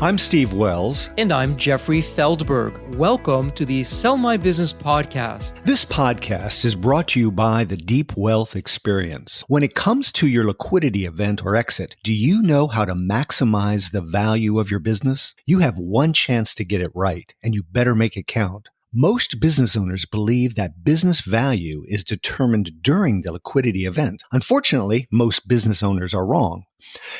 I'm Steve Wells. And I'm Jeffrey Feldberg. Welcome to the Sell My Business podcast. This podcast is brought to you by the Deep Wealth Experience. When it comes to your liquidity event or exit, do you know how to maximize the value of your business? You have one chance to get it right, and you better make it count. Most business owners believe that business value is determined during the liquidity event. Unfortunately, most business owners are wrong.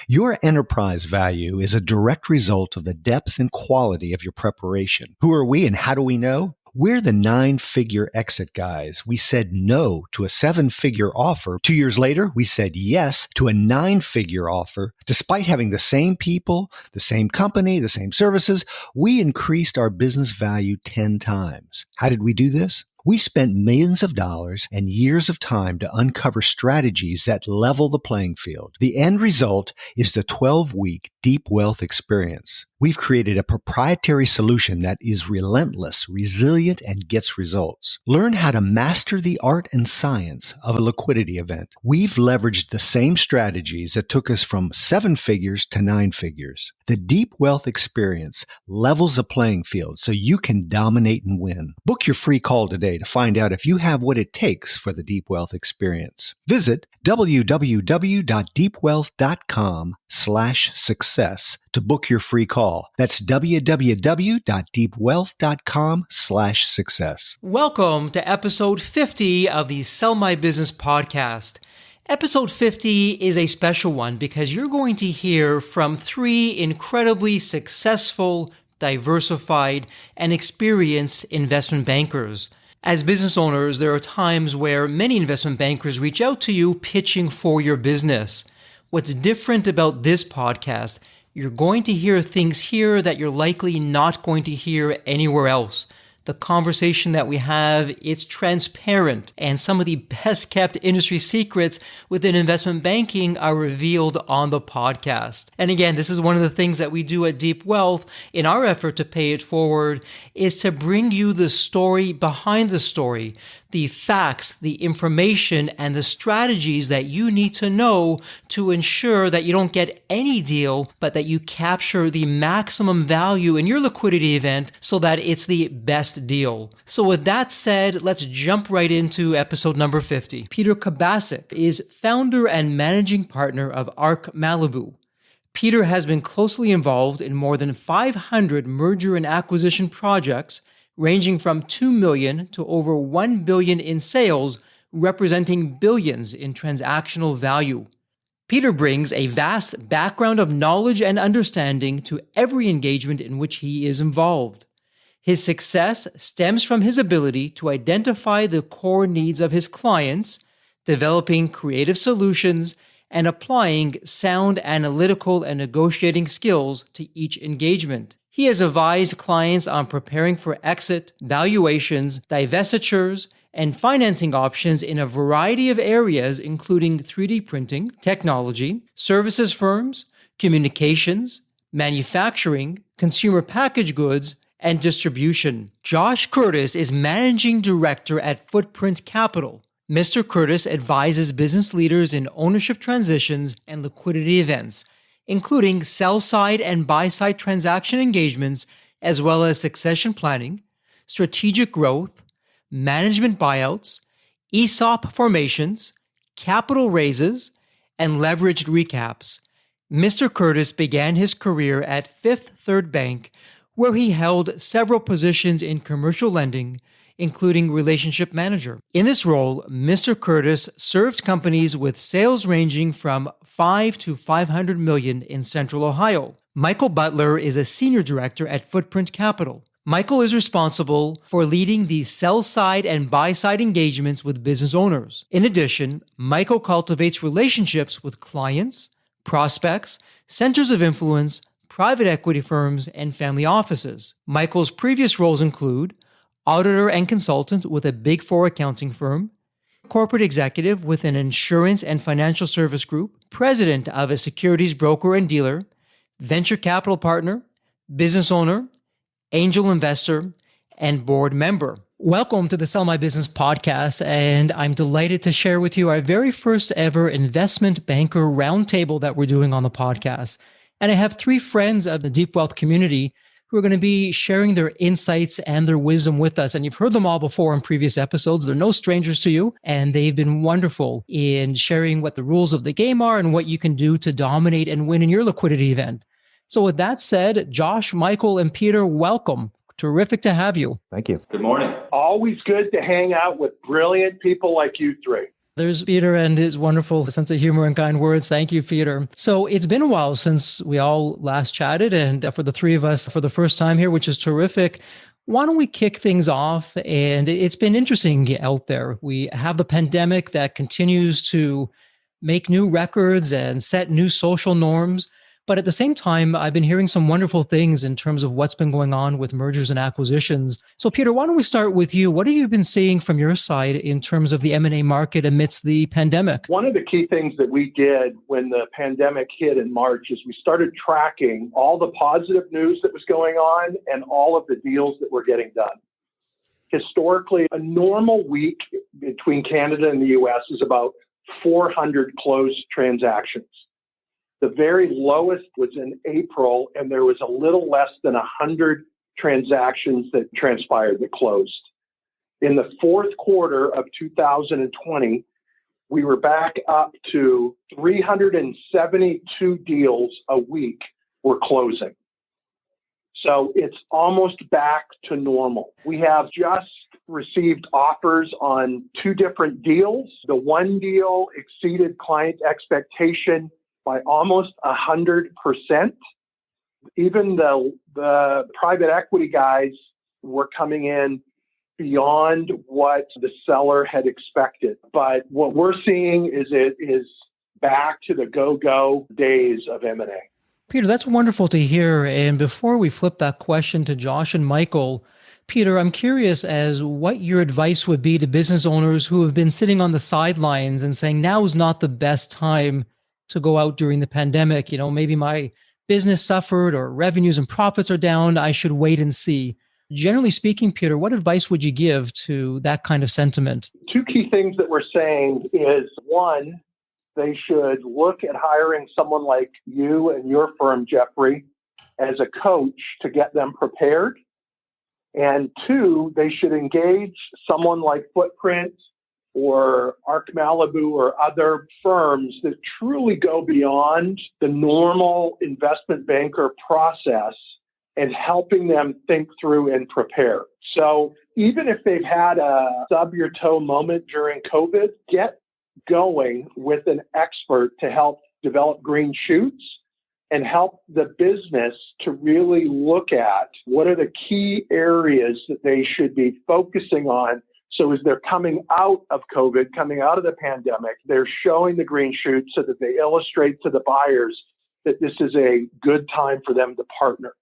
Your enterprise value is a direct result of the depth and quality of your preparation. Who are we and how do we know? We're the 9-figure exit guys. We said no to a 7-figure offer. 2 years later, we said yes to a 9-figure offer. Despite having the same people, the same company, the same services, we increased our business value 10 times. How did we do this? We spent millions of dollars and years of time to uncover strategies that level the playing field. The end result is the 12-week Deep Wealth Experience. We've created a proprietary solution that is relentless, resilient, and gets results. Learn how to master the art and science of a liquidity event. We've leveraged the same strategies that took us from 7 figures to 9 figures. The Deep Wealth Experience levels the playing field so you can dominate and win. Book your free call today to find out if you have what it takes for the Deep Wealth Experience. Visit www.deepwealth.com/success to book your free call. That's www.deepwealth.com/success. Welcome to episode 50 of the Sell My Business podcast. Episode 50 is a special one because you're going to hear from 3 incredibly successful, diversified, and experienced investment bankers. As business owners, there are times where many investment bankers reach out to you pitching for your business. What's different about this podcast, you're going to hear things here that you're likely not going to hear anywhere else. The conversation that we have, it's transparent, and some of the best kept industry secrets within investment banking are revealed on the podcast. And again, this is one of the things that we do at Deep Wealth in our effort to pay it forward, is to bring you the story behind the story, the facts, the information, and the strategies that you need to know to ensure that you don't get any deal, but that you capture the maximum value in your liquidity event so that it's the best deal. So with that said, let's jump right into episode number 50. Peter Kubasek is founder and managing partner of ArkMalibu. Peter has been closely involved in more than 500 merger and acquisition projects, ranging from $2 million to over $1 billion in sales, representing billions in transactional value. Peter brings a vast background of knowledge and understanding to every engagement in which he is involved. His success stems from his ability to identify the core needs of his clients, developing creative solutions, and applying sound analytical and negotiating skills to each engagement. He has advised clients on preparing for exit, valuations, divestitures, and financing options in a variety of areas, including 3D printing, technology, services firms, communications, manufacturing, consumer packaged goods, and distribution. Josh Curtis is Managing Director at Footprint Capital. Mr. Curtis advises business leaders in ownership transitions and liquidity events, including sell-side and buy-side transaction engagements, as well as succession planning, strategic growth, management buyouts, ESOP formations, capital raises, and leveraged recaps. Mr. Curtis began his career at Fifth Third Bank, where he held several positions in commercial lending, including relationship manager. In this role, Mr. Curtis served companies with sales ranging from $5 to $500 million in Central Ohio. Michael Butler is a senior director at Footprint Capital. Michael is responsible for leading the sell-side and buy-side engagements with business owners. In addition, Michael cultivates relationships with clients, prospects, centers of influence, private equity firms, and family offices. Michael's previous roles include auditor and consultant with a Big Four accounting firm, corporate executive with an insurance and financial service group, president of a securities broker and dealer, venture capital partner, business owner, angel investor, and board member. Welcome to the Sell My Business podcast, and I'm delighted to share with you our very first ever investment banker roundtable that we're doing on the podcast. And I have three friends of the Deep Wealth community who are going to be sharing their insights and their wisdom with us. And you've heard them all before in previous episodes. They're no strangers to you, and they've been wonderful in sharing what the rules of the game are and what you can do to dominate and win in your liquidity event. So with that said, Josh, Michael, and Peter, welcome. Terrific to have you. Thank you. Good morning. Always good to hang out with brilliant people like you three. There's Peter and his wonderful sense of humor and kind words. Thank you, Peter. So it's been a while since we all last chatted, and for the three of us for the first time here, which is terrific. Why don't we kick things off? And it's been interesting out there. We have the pandemic that continues to make new records and set new social norms. But at the same time, I've been hearing some wonderful things in terms of what's been going on with mergers and acquisitions. So Peter, why don't we start with you? What have you been seeing from your side in terms of the M&A market amidst the pandemic? One of the key things that we did when the pandemic hit in March is we started tracking all the positive news that was going on and all of the deals that were getting done. Historically, a normal week between Canada and the US is about 400 closed transactions. The very lowest was in April, and there was a little less than 100 transactions that transpired, that closed. In the fourth quarter of 2020, we were back up to 372 deals a week were closing. So it's almost back to normal. We have just received offers on two different deals. The one deal exceeded client expectation by almost 100%. Even the private equity guys were coming in beyond what the seller had expected. But what we're seeing is it is back to the go-go days of M&A. Peter, that's wonderful to hear. And before we flip that question to Josh and Michael, Peter, I'm curious as what your advice would be to business owners who have been sitting on the sidelines and saying now is not the best time to go out during the pandemic. Maybe my business suffered or revenues and profits are down. I should wait and see. Generally speaking, Peter, what advice would you give to that kind of sentiment? Two key things that we're saying is, one, they should look at hiring someone like you and your firm, Jeffrey, as a coach to get them prepared. And two, they should engage someone like Footprint or ArkMalibu or other firms that truly go beyond the normal investment banker process and helping them think through and prepare. So even if they've had a stub your toe moment during COVID, get going with an expert to help develop green shoots and help the business to really look at what are the key areas that they should be focusing on. So as they're coming out of COVID, coming out of the pandemic, they're showing the green shoots so that they illustrate to the buyers that this is a good time for them to partner.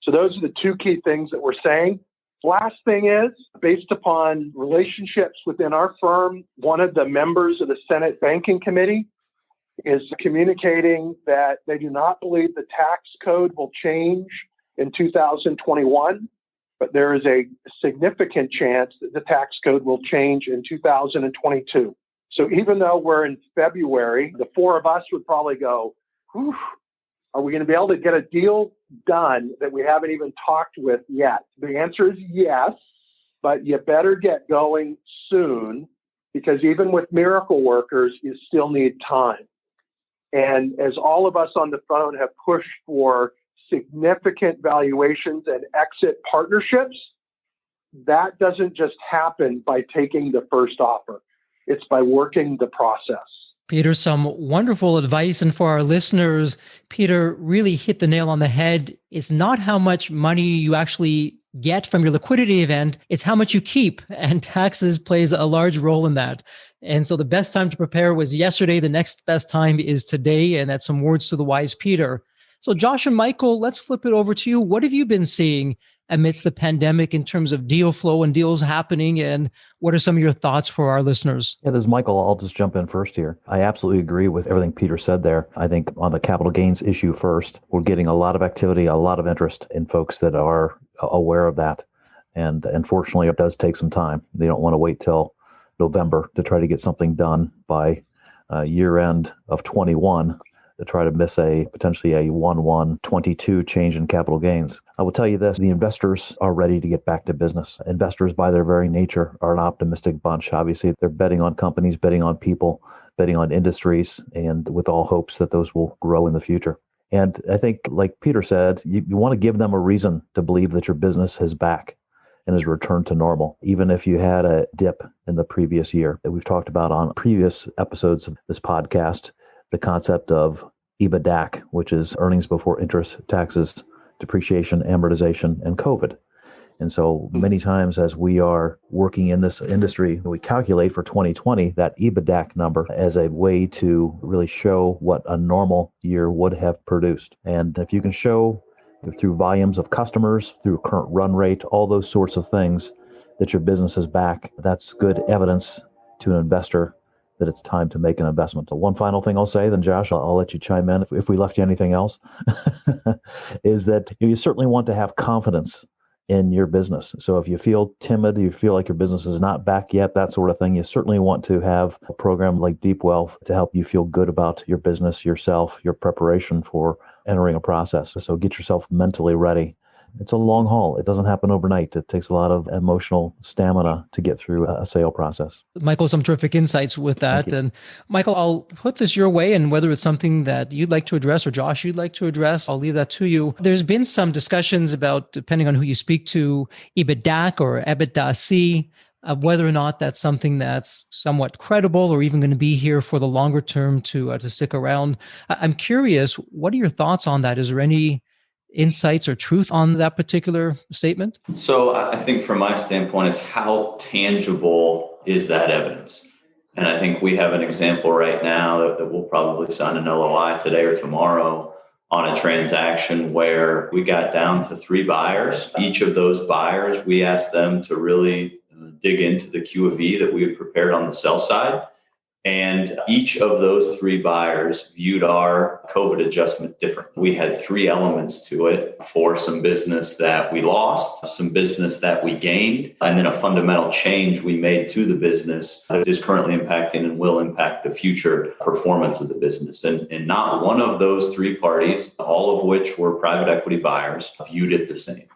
So those are the two key things that we're saying. Last thing is, based upon relationships within our firm, one of the members of the Senate Banking Committee is communicating that they do not believe the tax code will change in 2021. But there is a significant chance that the tax code will change in 2022. So even though we're in February, the four of us would probably go, whew, are we going to be able to get a deal done that we haven't even talked with yet? The answer is yes, but you better get going soon because even with miracle workers, you still need time. And as all of us on the phone have pushed for significant valuations and exit partnerships, that doesn't just happen by taking the first offer. It's by working the process. Peter, some wonderful advice. And for our listeners, Peter really hit the nail on the head. It's not how much money you actually get from your liquidity event, it's how much you keep. And taxes plays a large role in that. And so the best time to prepare was yesterday. The next best time is today. And that's some words to the wise Peter. So Josh and Michael, let's flip it over to you. What have you been seeing amidst the pandemic in terms of deal flow and deals happening? And what are some of your thoughts for our listeners? Yeah, this is Michael. I'll just jump in first here. I absolutely agree with everything Peter said there. I think on the capital gains issue first, we're getting a lot of activity, a lot of interest in folks that are aware of that. And unfortunately, it does take some time. They don't want to wait till November to try to get something done by year end of 21. to try to miss potentially a 1/1/22 change in capital gains. I will tell you this, the investors are ready to get back to business. Investors by their very nature are an optimistic bunch. Obviously, they're betting on companies, betting on people, betting on industries, and with all hopes that those will grow in the future. And I think, like Peter said, you want to give them a reason to believe that your business is back and has returned to normal, even if you had a dip in the previous year. That we've talked about on previous episodes of this podcast, the concept of EBITDAC, which is earnings before interest, taxes, depreciation, amortization, and COVID. And so many times as we are working in this industry, we calculate for 2020 that EBITDAC number as a way to really show what a normal year would have produced. And if you can show through volumes of customers, through current run rate, all those sorts of things, that your business is back, that's good evidence to an investor that it's time to make an investment. So one final thing I'll say, then Josh, I'll let you chime in if we left you anything else, is that you certainly want to have confidence in your business. So if you feel timid, you feel like your business is not back yet, that sort of thing, you certainly want to have a program like Deep Wealth to help you feel good about your business, yourself, your preparation for entering a process. So get yourself mentally ready. It's a long haul. It doesn't happen overnight. It takes a lot of emotional stamina to get through a sale process. Michael, some terrific insights with that. And Michael, I'll put this your way, and whether it's something that you'd like to address or Josh, you'd like to address, I'll leave that to you. There's been some discussions about, depending on who you speak to, EBITDAC or EBITDA-C, whether or not that's something that's somewhat credible or even going to be here for the longer term to stick around. I'm curious, what are your thoughts on that? Is there any insights or truth on that particular statement? So I think from my standpoint, it's how tangible is that evidence? And I think we have an example right now that we'll probably sign an LOI today or tomorrow on a transaction where we got down to 3 buyers. Each of those buyers, we asked them to really dig into the Q of E that we had prepared on the sell side. And each of those 3 buyers viewed our COVID adjustment different. We had 3 elements to it: for some business that we lost, some business that we gained, and then a fundamental change we made to the business that is currently impacting and will impact the future performance of the business. And not one of those 3 parties, all of which were private equity buyers, viewed it the same.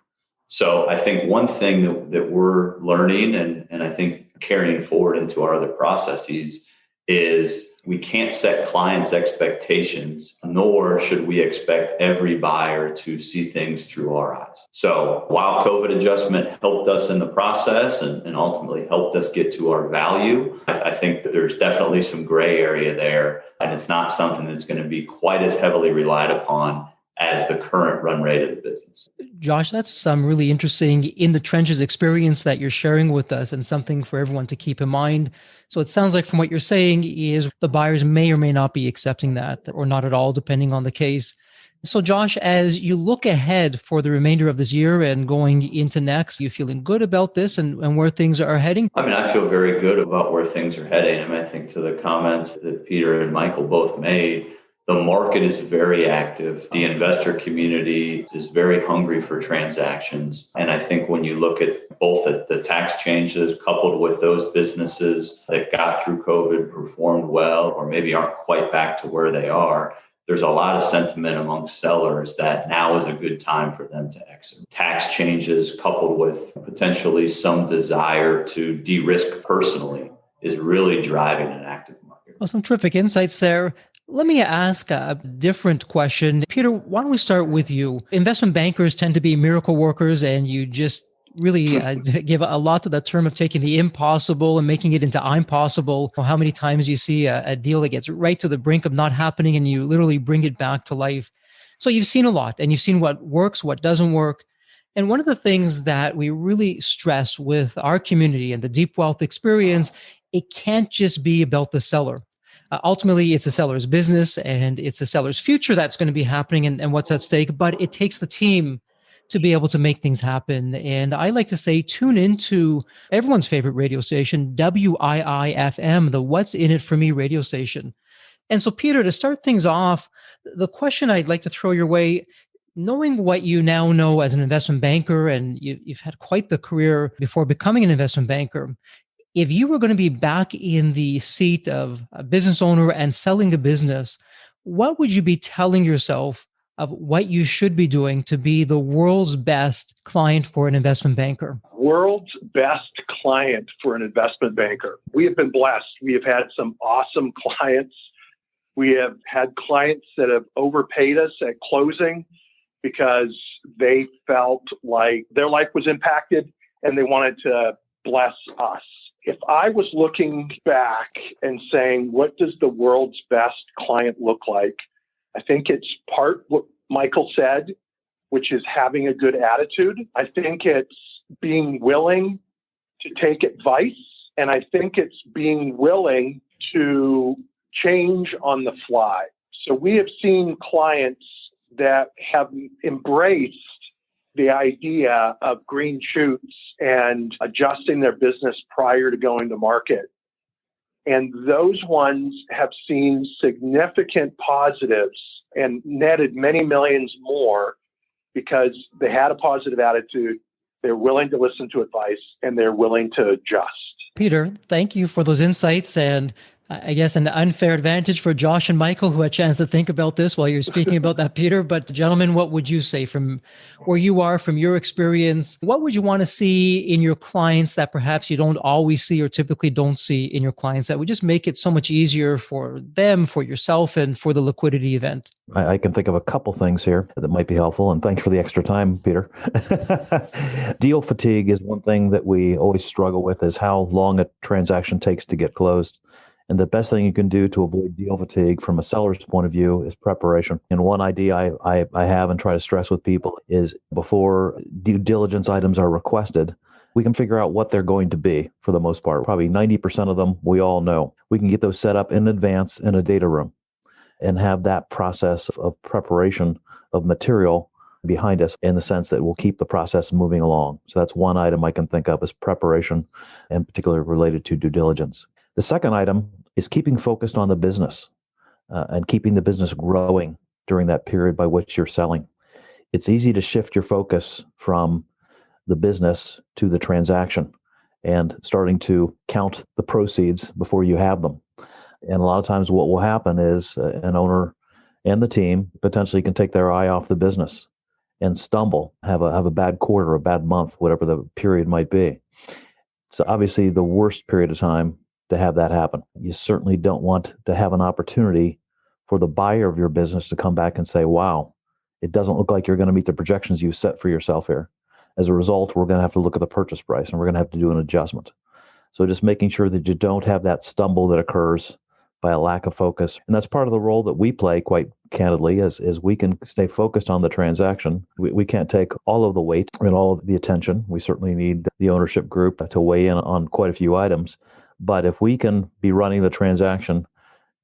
So I think one thing that we're learning and I think carrying forward into our other processes is we can't set clients' expectations, nor should we expect every buyer to see things through our eyes. So while COVID adjustment helped us in the process and ultimately helped us get to our value, I think that there's definitely some gray area there, and it's not something that's going to be quite as heavily relied upon as the current run rate of the business. Josh, that's some really interesting in the trenches experience that you're sharing with us, and something for everyone to keep in mind. So it sounds like from what you're saying is the buyers may or may not be accepting that, or not at all, depending on the case. So Josh, as you look ahead for the remainder of this year and going into next, you feeling good about this and where things are heading? I mean, I feel very good about where things are heading. I mean, I think to the comments that Peter and Michael both made, the market is very active. The investor community is very hungry for transactions. And I think when you look at both the tax changes coupled with those businesses that got through COVID, performed well, or maybe aren't quite back to where they are, there's a lot of sentiment among sellers that now is a good time for them to exit. Tax changes coupled with potentially some desire to de-risk personally is really driving an active market. Well, some terrific insights there. Let me ask a different question. Peter, why don't we start with you? Investment bankers tend to be miracle workers, and you just really give a lot to that term of taking the impossible and making it into I'm possible. How many times you see a deal that gets right to the brink of not happening and you literally bring it back to life. So you've seen a lot, and you've seen what works, what doesn't work. And one of the things that we really stress with our community and the Deep Wealth experience, it can't just be about the seller. Ultimately, it's a seller's business and it's a seller's future that's going to be happening and what's at stake, but it takes the team to be able to make things happen. And I like to say, tune into everyone's favorite radio station, WIIFM, the What's in It for Me radio station. And so, Peter, to start things off, the question I'd like to throw your way, knowing what you now know as an investment banker, and you've had quite the career before becoming an investment banker, if you were going to be back in the seat of a business owner and selling a business, what would you be telling yourself of what you should be doing to be the world's best client for an investment banker? World's best client for an investment banker. We have been blessed. We have had some awesome clients. We have had clients that have overpaid us at closing because they felt like their life was impacted and they wanted to bless us. If I was looking back and saying, what does the world's best client look like? I think it's part what Michael said, which is having a good attitude. I think it's being willing to take advice. And I think it's being willing to change on the fly. So we have seen clients that have embraced the idea of green shoots and adjusting their business prior to going to market. And those ones have seen significant positives and netted many millions more because they had a positive attitude, they're willing to listen to advice, and they're willing to adjust. Peter, thank you for those insights, and I guess an unfair advantage for Josh and Michael, who had a chance to think about this while you're speaking about that, Peter. But gentlemen, what would you say from where you are, from your experience? What would you want to see in your clients that perhaps you don't always see or typically don't see in your clients that would just make it so much easier for them, for yourself, and for the liquidity event? I can think of a couple things here that might be helpful, and thanks for the extra time, Peter. Deal fatigue is one thing that we always struggle with, is how long a transaction takes to get closed. And the best thing you can do to avoid deal fatigue from a seller's point of view is preparation. And one idea I have and try to stress with people is before due diligence items are requested, we can figure out what they're going to be for the most part. Probably 90% of them we all know. We can get those set up in advance in a data room and have that process of preparation of material behind us in the sense that we'll keep the process moving along. So that's one item I can think of as preparation, and particularly related to due diligence. The second item is keeping focused on the business and keeping the business growing during that period by which you're selling. It's easy to shift your focus from the business to the transaction and starting to count the proceeds before you have them. And a lot of times what will happen is an owner and the team potentially can take their eye off the business and stumble, have a bad quarter, a bad month, whatever the period might be. It's obviously the worst period of time to have that happen. You certainly don't want to have an opportunity for the buyer of your business to come back and say, wow, it doesn't look like you're going to meet the projections you set for yourself here. As a result, we're going to have to look at the purchase price and we're going to have to do an adjustment. So just making sure that you don't have that stumble that occurs by a lack of focus. And that's part of the role that we play, quite candidly, is we can stay focused on the transaction. We can't take all of the weight and all of the attention. We certainly need the ownership group to weigh in on quite a few items. But if we can be running the transaction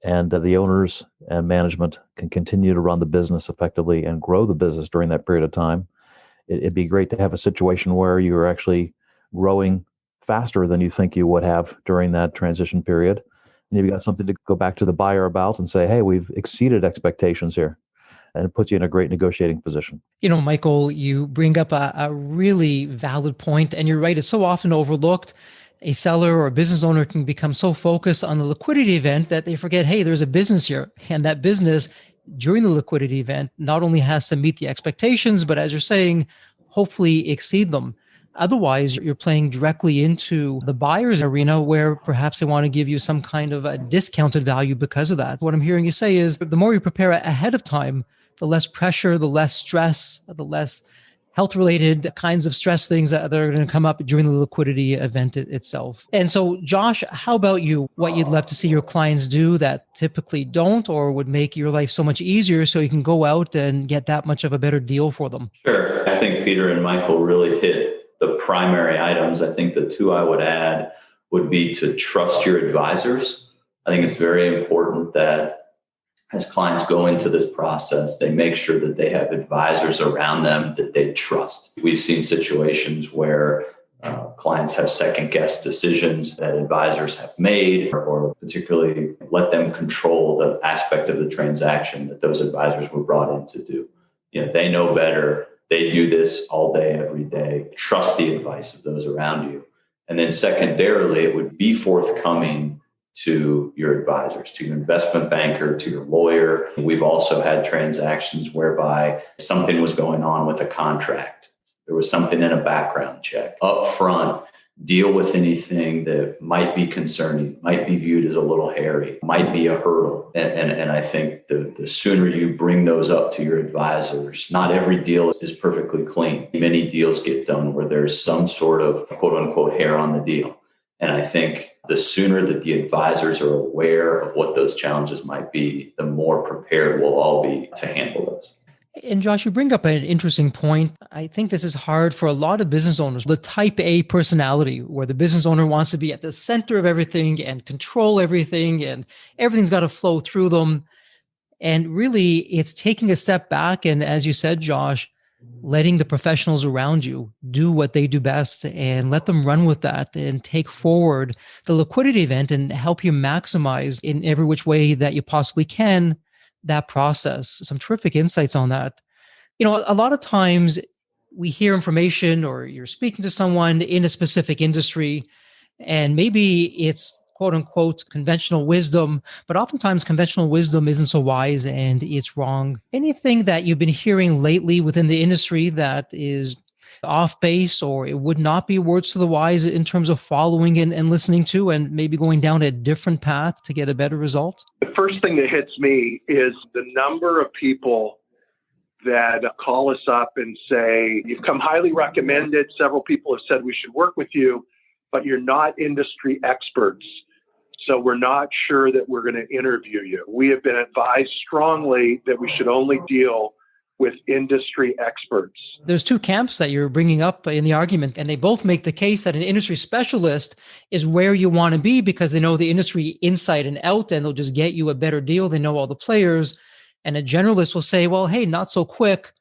and the owners and management can continue to run the business effectively and grow the business during that period of time, it'd be great to have a situation where you're actually growing faster than you think you would have during that transition period. And you've got something to go back to the buyer about and say, hey, we've exceeded expectations here. And it puts you in a great negotiating position. You know, Michael, you bring up a really valid point, and you're right. It's so often overlooked. A seller or a business owner can become so focused on the liquidity event that they forget, hey, there's a business here. And that business during the liquidity event not only has to meet the expectations, but as you're saying, hopefully exceed them. Otherwise, you're playing directly into the buyer's arena where perhaps they want to give you some kind of a discounted value because of that. What I'm hearing you say is the more you prepare ahead of time, the less pressure, the less stress, the less health-related kinds of stress things that are going to come up during the liquidity event itself. And so, Josh, how about you? What you'd love to see your clients do that typically don't, or would make your life so much easier so you can go out and get that much of a better deal for them? Sure. I think Peter and Michael really hit the primary items. I think the two I would add would be to trust your advisors. I think it's very important that as clients go into this process, they make sure that they have advisors around them that they trust. We've seen situations where clients have second-guessed decisions that advisors have made, or particularly let them control the aspect of the transaction that those advisors were brought in to do. You know, they know better. They do this all day, every day. Trust the advice of those around you. And then secondarily, it would be forthcoming to your advisors, to your investment banker, to your lawyer. We've also had transactions whereby something was going on with a contract. There was something in a background check. Up front, deal with anything that might be concerning, might be viewed as a little hairy, might be a hurdle. And I think the sooner you bring those up to your advisors, not every deal is perfectly clean. Many deals get done where there's some sort of quote unquote hair on the deal. And I think the sooner that the advisors are aware of what those challenges might be, the more prepared we'll all be to handle those. And Josh, you bring up an interesting point. I think this is hard for a lot of business owners. The type A personality, where the business owner wants to be at the center of everything and control everything, and everything's got to flow through them. And really, it's taking a step back. And as you said, Josh, letting the professionals around you do what they do best and let them run with that and take forward the liquidity event and help you maximize in every which way that you possibly can that process. Some terrific insights on that. You know, a lot of times we hear information or you're speaking to someone in a specific industry, and maybe it's quote unquote conventional wisdom, but oftentimes conventional wisdom isn't so wise and it's wrong. Anything that you've been hearing lately within the industry that is off base, or it would not be words to the wise in terms of following and listening to, and maybe going down a different path to get a better result? The first thing that hits me is the number of people that call us up and say, you've come highly recommended. Several people have said we should work with you, but you're not industry experts. So we're not sure that we're going to interview you. We have been advised strongly that we should only deal with industry experts. There's two camps that you're bringing up in the argument, and they both make the case that an industry specialist is where you want to be because they know the industry inside and out, and they'll just get you a better deal. They know all the players. And a generalist will say, well, hey, not so quick.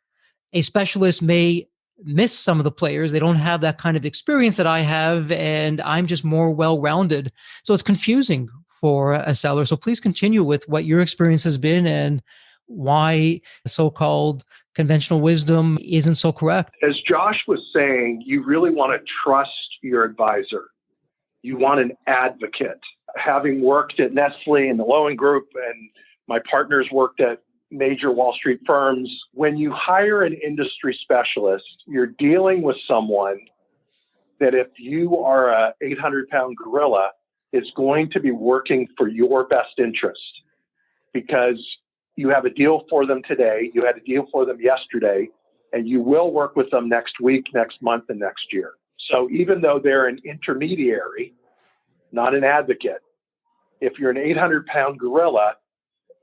A specialist may miss some of the players. They don't have that kind of experience that I have, and I'm just more well-rounded. So it's confusing for a seller. So please continue with what your experience has been and why so-called conventional wisdom isn't so correct. As Josh was saying, you really want to trust your advisor. You want an advocate. Having worked at Nestle and the Lowen Group, and my partners worked at major Wall Street firms, when you hire an industry specialist, you're dealing with someone that if you are a 800-pound gorilla, is going to be working for your best interest because you have a deal for them today, you had a deal for them yesterday, and you will work with them next week, next month, and next year. So even though they're an intermediary, not an advocate, if you're an 800-pound gorilla,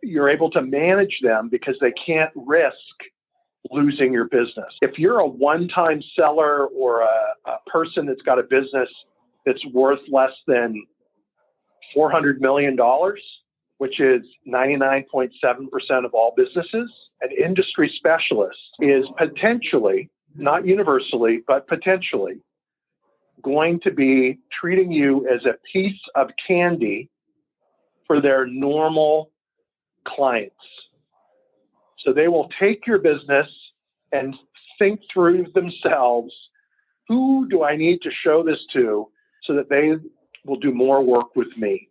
you're able to manage them because they can't risk losing your business. If you're a one-time seller or a person that's got a business that's worth less than $400 million, which is 99.7% of all businesses, an industry specialist is potentially, not universally, but potentially going to be treating you as a piece of candy for their normal clients. So they will take your business and think through themselves, who do I need to show this to so that they will do more work with me?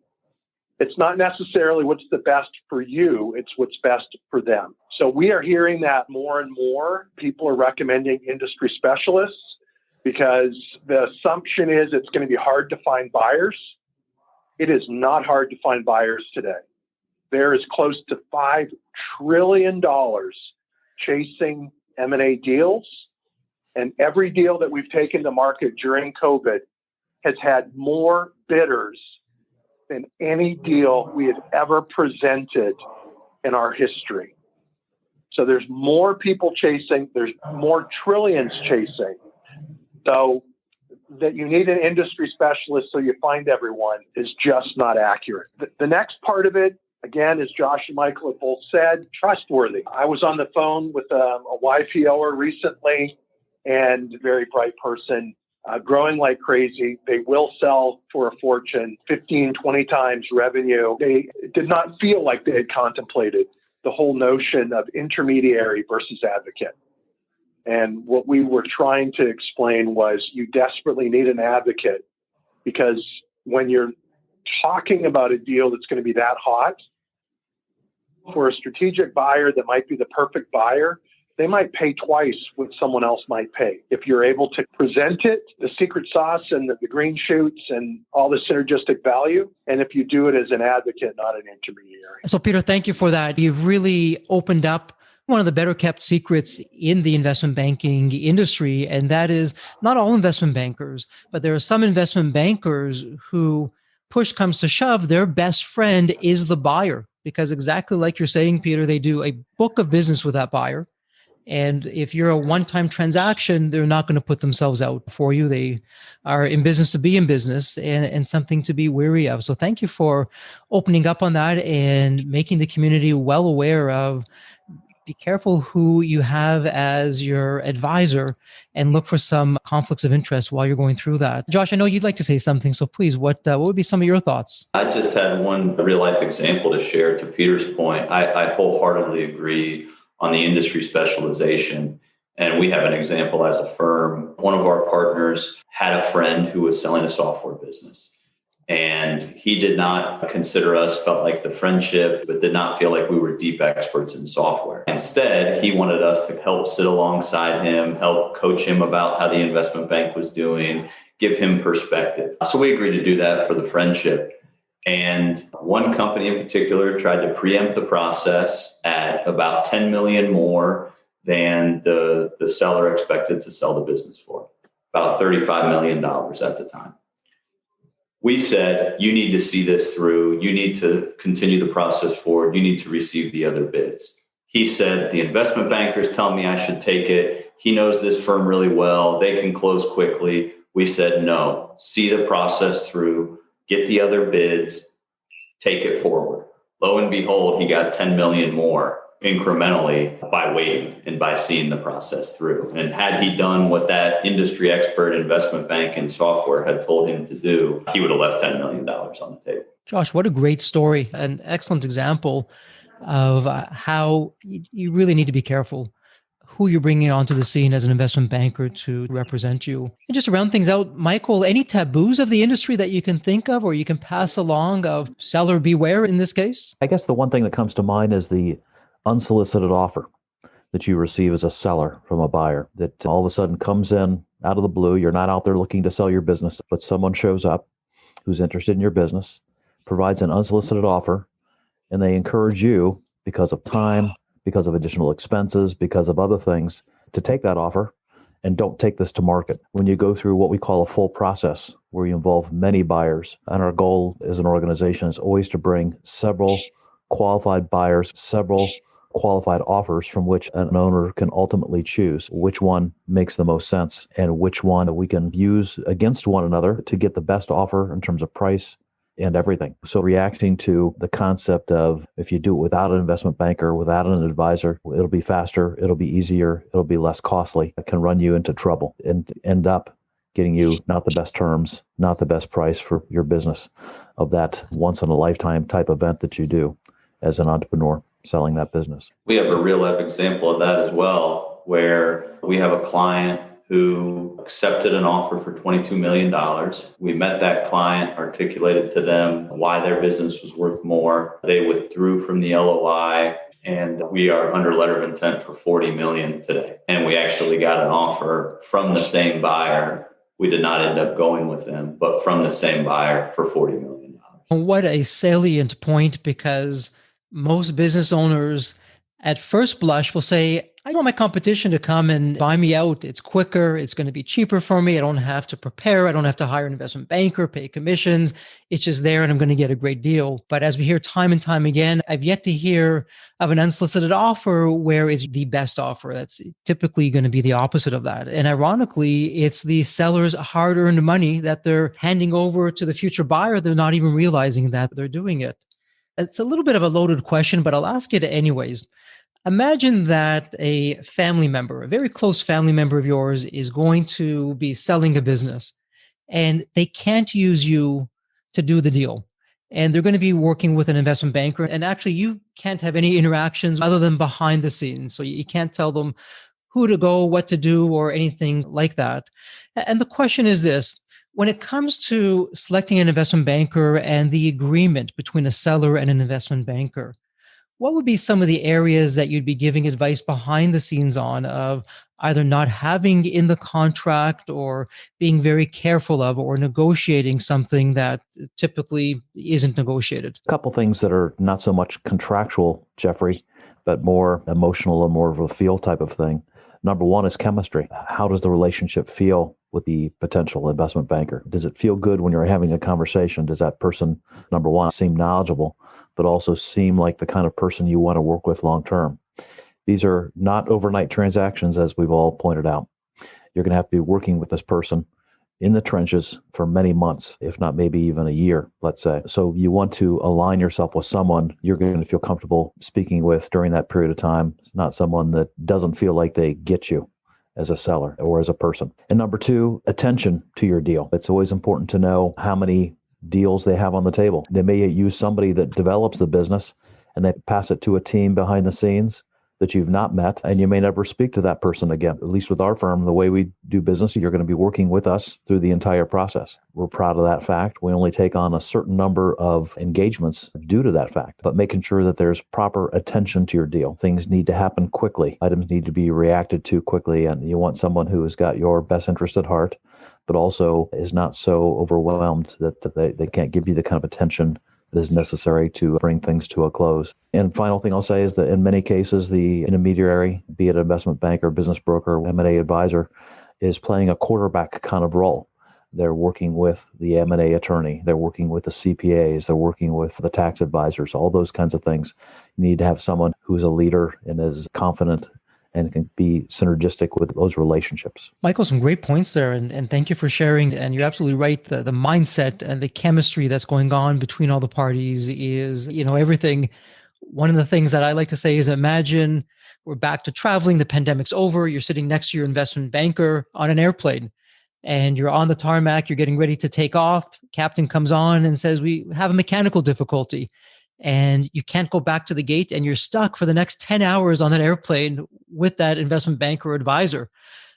It's not necessarily what's the best for you, it's what's best for them. So we are hearing that more and more. People are recommending industry specialists because the assumption is it's going to be hard to find buyers. It is not hard to find buyers today. There is close to $5 trillion chasing M&A deals, and every deal that we've taken to market during COVID has had more bidders than any deal we had ever presented in our history. So there's more people chasing, there's more trillions chasing. So that you need an industry specialist so you find everyone is just not accurate. The next part of it, again, as Josh and Michael have both said, trustworthy. I was on the phone with a YPOer recently, and a very bright person, growing like crazy. They will sell for a fortune, 15, 20 times revenue. They did not feel like they had contemplated the whole notion of intermediary versus advocate. And what we were trying to explain was you desperately need an advocate because when you're talking about a deal that's going to be that hot, for a strategic buyer that might be the perfect buyer, they might pay twice what someone else might pay. If you're able to present it, the secret sauce and the green shoots and all the synergistic value, and if you do it as an advocate, not an intermediary. So Peter, thank you for that. You've really opened up one of the better kept secrets in the investment banking industry, and that is not all investment bankers, but there are some investment bankers who, push comes to shove, their best friend is the buyer. Because exactly like you're saying, Peter, they do a book of business with that buyer. And if you're a one-time transaction, they're not going to put themselves out for you. They are in business to be in business, and something to be wary of. So thank you for opening up on that and making the community well aware of, be careful who you have as your advisor and look for some conflicts of interest while you're going through that. Josh, I know you'd like to say something, so please, what would be some of your thoughts? I just had one real life example to share. To Peter's point, I wholeheartedly agree on the industry specialization. And we have an example as a firm. One of our partners had a friend who was selling a software business. And he did not consider us, felt like the friendship, but did not feel like we were deep experts in software. Instead, he wanted us to help sit alongside him, help coach him about how the investment bank was doing, give him perspective. So we agreed to do that for the friendship. And one company in particular tried to preempt the process at about 10 million more than the seller expected to sell the business for, about $35 million at the time. We said, you need to see this through. You need to continue the process forward. You need to receive the other bids. He said, the investment bankers tell me I should take it. He knows this firm really well. They can close quickly. We said, no, see the process through, get the other bids, take it forward. Lo and behold, he got 10 million more incrementally by waiting and by seeing the process through. And had he done what that industry expert investment bank and software had told him to do, he would have left $10 million on the table. Josh, what a great story. An excellent example of how you really need to be careful who you're bringing onto the scene as an investment banker to represent you. And just to round things out, Michael, any taboos of the industry that you can think of or you can pass along of seller beware in this case? I guess the one thing that comes to mind is the unsolicited offer that you receive as a seller from a buyer that all of a sudden comes in out of the blue. You're not out there looking to sell your business, but someone shows up who's interested in your business, provides an unsolicited offer, and they encourage you because of time, because of additional expenses, because of other things to take that offer and don't take this to market. When you go through what we call a full process where you involve many buyers, and our goal as an organization is always to bring several qualified buyers, several qualified offers from which an owner can ultimately choose which one makes the most sense and which one we can use against one another to get the best offer in terms of price and everything. So reacting to the concept of if you do it without an investment banker, without an advisor, it'll be faster, it'll be easier, it'll be less costly. It can run you into trouble and end up getting you not the best terms, not the best price for your business of that once in a lifetime type event that you do as an entrepreneur selling that business. We have a real life example of that as well, where we have a client who accepted an offer for $22 million. We met that client, articulated to them why their business was worth more. They withdrew from the LOI, and we are under letter of intent for $40 million today. And we actually got an offer from the same buyer. We did not end up going with them, but from the same buyer for $40 million. What a salient point, because most business owners at first blush will say, I want my competition to come and buy me out. It's quicker. It's going to be cheaper for me. I don't have to prepare. I don't have to hire an investment banker, pay commissions. It's just there and I'm going to get a great deal. But as we hear time and time again, I've yet to hear of an unsolicited offer where it's the best offer. That's typically going to be the opposite of that. And ironically, it's the seller's hard-earned money that they're handing over to the future buyer. They're not even realizing that they're doing it. It's a little bit of a loaded question, but I'll ask it anyways. Imagine that a family member, a very close family member of yours, is going to be selling a business and they can't use you to do the deal. And they're going to be working with an investment banker. And actually, you can't have any interactions other than behind the scenes. So you can't tell them who to go, what to do, or anything like that. And the question is this: When it comes to selecting an investment banker and the agreement between a seller and an investment banker, what would be some of the areas that you'd be giving advice behind the scenes on of either not having in the contract or being very careful of or negotiating something that typically isn't negotiated? A couple things that are not so much contractual, Jeffrey, but more emotional and more of a feel type of thing. Number one is chemistry. How does the relationship feel with the potential investment banker? Does it feel good when you're having a conversation? Does that person, number one, seem knowledgeable, but also seem like the kind of person you want to work with long term? These are not overnight transactions, as we've all pointed out. You're going to have to be working with this person in the trenches for many months, if not maybe even a year, let's say. So you want to align yourself with someone you're going to feel comfortable speaking with during that period of time. It's not someone that doesn't feel like they get you as a seller or as a person. And number two, attention to your deal. It's always important to know how many deals they have on the table. They may use somebody that develops the business and they pass it to a team behind the scenes that you've not met, and you may never speak to that person again. At least with our firm, the way we do business, you're going to be working with us through the entire process. We're proud of that fact. We only take on a certain number of engagements due to that fact, but making sure that there's proper attention to your deal. Things need to happen quickly. Items need to be reacted to quickly, and you want someone who has got your best interest at heart, but also is not so overwhelmed that they can't give you the kind of attention that is necessary to bring things to a close. And final thing I'll say is that in many cases, the intermediary, be it an investment banker, business broker, M&A advisor, is playing a quarterback kind of role. They're working with the M&A attorney. They're working with the CPAs. They're working with the tax advisors, all those kinds of things. You need to have someone who's a leader and is confident and can be synergistic with those relationships. Michael, some great points there, and thank you for sharing. And you're absolutely right. The mindset and the chemistry that's going on between all the parties is, everything. One of the things that I like to say is imagine we're back to traveling, the pandemic's over, you're sitting next to your investment banker on an airplane, and you're on the tarmac, you're getting ready to take off. Captain comes on and says, we have a mechanical difficulty. And you can't go back to the gate, and you're stuck for the next 10 hours on that airplane with that investment banker or advisor.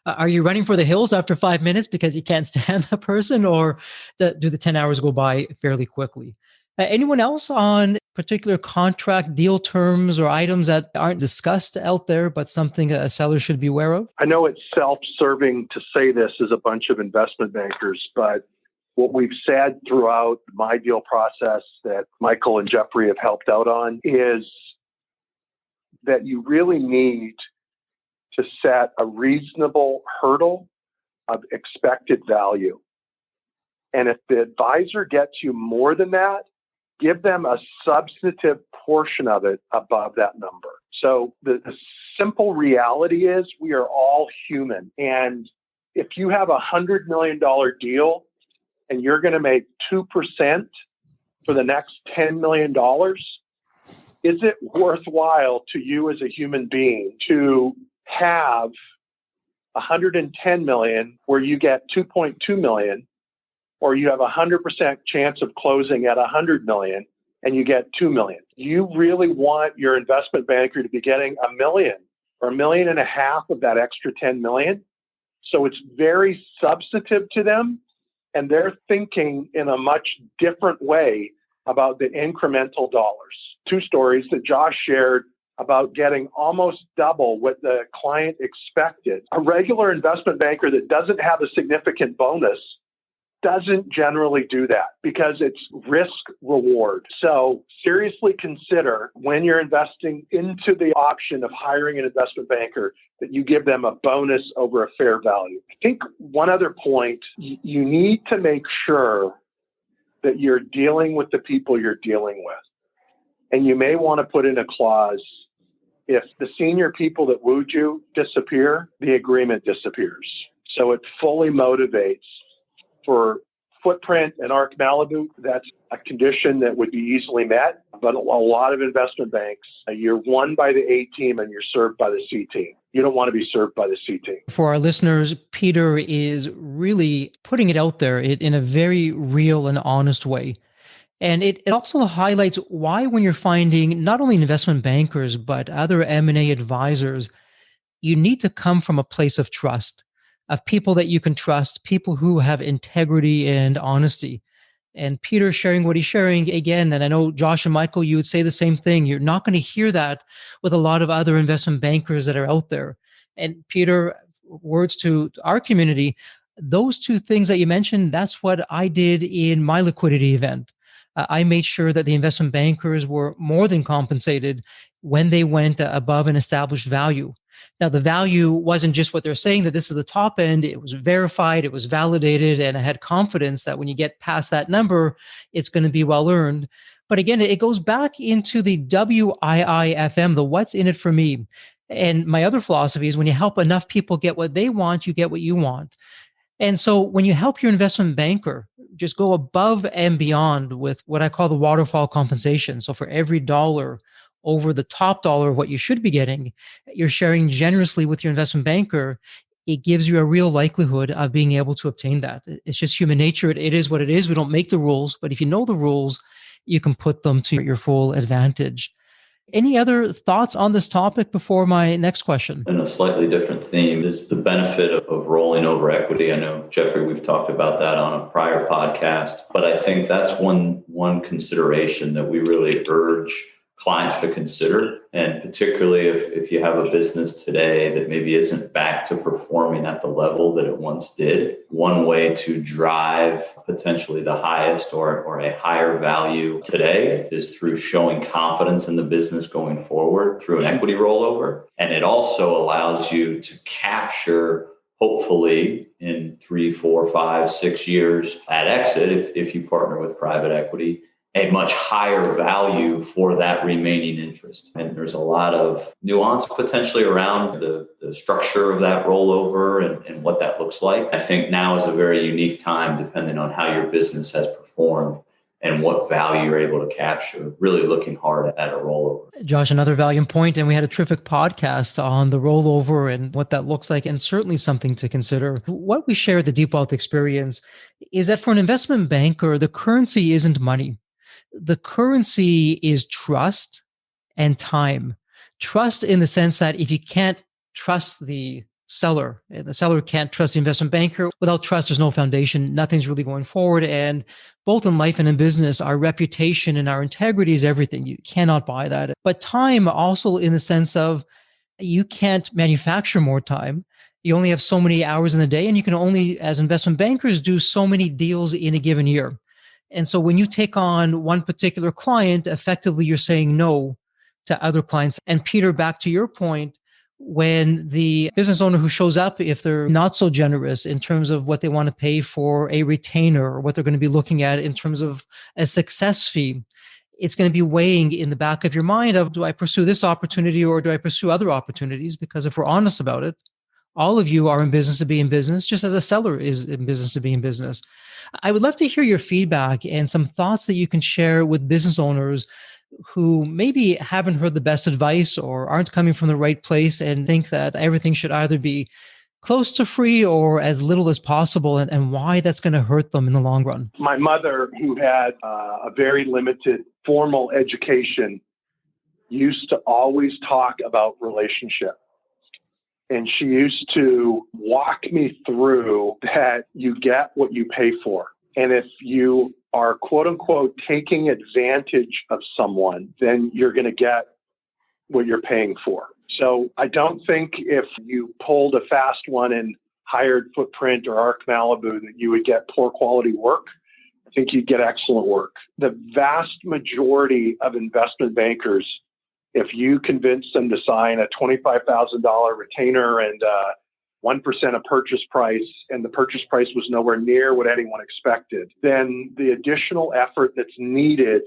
Are you running for the hills after 5 minutes because you can't stand the person, or do the 10 hours go by fairly quickly? Anyone else on particular contract deal terms or items that aren't discussed out there, but something a seller should be aware of? I know it's self-serving to say this as a bunch of investment bankers, but what we've said throughout my deal process that Michael and Jeffrey have helped out on is that you really need to set a reasonable hurdle of expected value. And if the advisor gets you more than that, give them a substantive portion of it above that number. So the simple reality is we are all human. And if you have a $100 million deal, and you're going to make 2% for the next $10 million, is it worthwhile to you as a human being to have $110 million where you get $2.2 million, or you have a 100% chance of closing at $100 million and you get $2 million? You really want your investment banker to be getting $1 million or $1.5 million of that extra $10 million. So it's very substantive to them. And they're thinking in a much different way about the incremental dollars. 2 stories that Josh shared about getting almost double what the client expected. A regular investment banker that doesn't have a significant bonus doesn't generally do that because it's risk reward. So seriously consider when you're investing into the option of hiring an investment banker that you give them a bonus over a fair value. I think one other point, you need to make sure that you're dealing with the people you're dealing with. And you may want to put in a clause, if the senior people that wooed you disappear, the agreement disappears. So it fully motivates. For Footprint and ArkMalibu, that's a condition that would be easily met. But a lot of investment banks, you're won by the A team and you're served by the C team. You don't want to be served by the C team. For our listeners, Peter is really putting it out there in a very real and honest way. And it also highlights why, when you're finding not only investment bankers, but other M&A advisors, you need to come from a place of trust. of people that you can trust, people who have integrity and honesty. And Peter sharing what he's sharing again, and I know Josh and Michael, you would say the same thing. You're not going to hear that with a lot of other investment bankers that are out there. And Peter, words to our community, those two things that you mentioned, that's what I did in my liquidity event. I made sure that the investment bankers were more than compensated when they went above an established value. Now, the value wasn't just what they're saying that this is the top end. It was verified, it was validated, and I had confidence that when you get past that number, it's going to be well earned. But again, it goes back into the WIIFM, the what's in it for me. And my other philosophy is when you help enough people get what they want, you get what you want. And so when you help your investment banker just go above and beyond with what I call the waterfall compensation. So for every dollar over the top dollar of what you should be getting, you're sharing generously with your investment banker. It gives you a real likelihood of being able to obtain that. It's just human nature. It is what it is. We don't make the rules, but if you know the rules, you can put them to your full advantage. Any other thoughts on this topic before my next question? And a slightly different theme is the benefit of rolling over equity. I know, Jeffrey, we've talked about that on a prior podcast, but I think that's one consideration that we really urge clients to consider. And particularly if you have a business today that maybe isn't back to performing at the level that it once did, one way to drive potentially the highest or a higher value today is through showing confidence in the business going forward through an equity rollover. And it also allows you to capture, hopefully in 3, 4, 5, 6 years at exit, if you partner with private equity, a much higher value for that remaining interest. And there's a lot of nuance potentially around the structure of that rollover and what that looks like. I think now is a very unique time, depending on how your business has performed and what value you're able to capture, really looking hard at a rollover. Josh, another valiant point, and we had a terrific podcast on the rollover and what that looks like, and certainly something to consider. What we share at the Deep Wealth Experience is that for an investment banker, the currency isn't money. The currency is trust and time. Trust in the sense that if you can't trust the seller can't trust the investment banker, without trust, there's no foundation. Nothing's really going forward. And both in life and in business, our reputation and our integrity is everything. You cannot buy that. But time also in the sense of you can't manufacture more time. You only have so many hours in the day, and you can only, as investment bankers, do so many deals in a given year. And so when you take on one particular client, effectively you're saying no to other clients. And Peter, back to your point, when the business owner who shows up, if they're not so generous in terms of what they want to pay for a retainer or what they're going to be looking at in terms of a success fee, it's going to be weighing in the back of your mind of, do I pursue this opportunity or do I pursue other opportunities? Because if we're honest about it, all of you are in business to be in business, just as a seller is in business to be in business. I would love to hear your feedback and some thoughts that you can share with business owners who maybe haven't heard the best advice or aren't coming from the right place and think that everything should either be close to free or as little as possible, and why that's going to hurt them in the long run. My mother, who had a very limited formal education, used to always talk about relationship. And she used to walk me through that you get what you pay for. And if you are, quote unquote, taking advantage of someone, then you're going to get what you're paying for. So I don't think if you pulled a fast one and hired Footprint or ArkMalibu that you would get poor quality work. I think you'd get excellent work. The vast majority of investment bankers, if you convince them to sign a $25,000 retainer and 1% of purchase price, and the purchase price was nowhere near what anyone expected, then the additional effort that's needed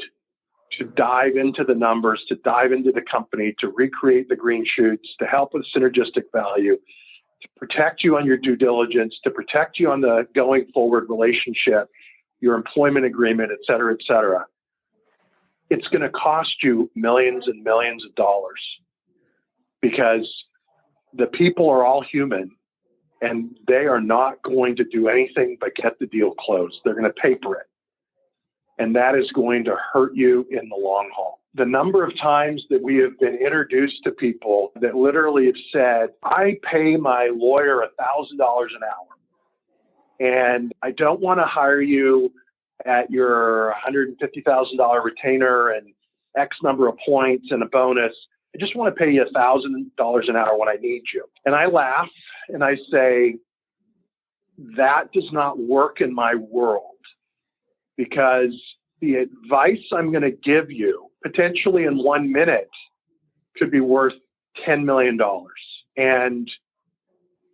to dive into the numbers, to dive into the company, to recreate the green shoots, to help with synergistic value, to protect you on your due diligence, to protect you on the going forward relationship, your employment agreement, et cetera, it's going to cost you millions and millions of dollars, because the people are all human and they are not going to do anything but get the deal closed. They're going to paper it. And that is going to hurt you in the long haul. the number of times that we have been introduced to people that literally have said, I pay my lawyer $1,000 an hour, and I don't want to hire you at your $150,000 retainer and X number of points and a bonus. I just want to pay you $1,000 an hour when I need you. And I laugh and I say, that does not work in my world, because the advice I'm going to give you potentially in 1 minute could be worth $10 million. And